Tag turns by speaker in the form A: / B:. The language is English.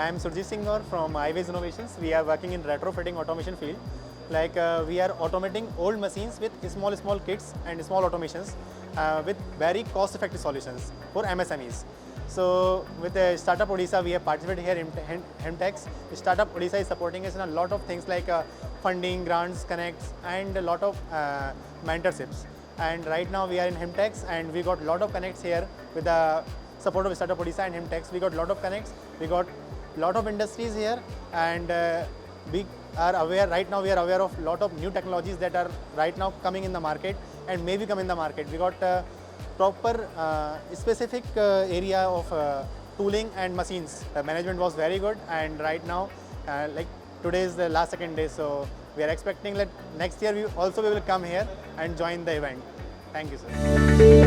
A: I am Singh from Iveys Innovations. We are working in retrofitting automation field. We are automating old machines with small kits and small automations with very cost-effective solutions for MSMEs. So with the Startup Odisha, we have participated here in HIMTEX. Startup Odisha is supporting us in a lot of things like funding, grants, connects, and a lot of mentorships. And right now we are in HIMTEX, and we got a lot of connects here with the support of Startup Odisha and HIMTEX. We got a lot of connects. We got a lot of industries here, and we are aware. Right now we are aware of a lot of new technologies that are right now coming in the market and maybe come in the market. We got proper specific area of tooling and machines. The management was very good, and right now like today is the last second day, so we are expecting that next year we will come here and join the event. Thank you, sir.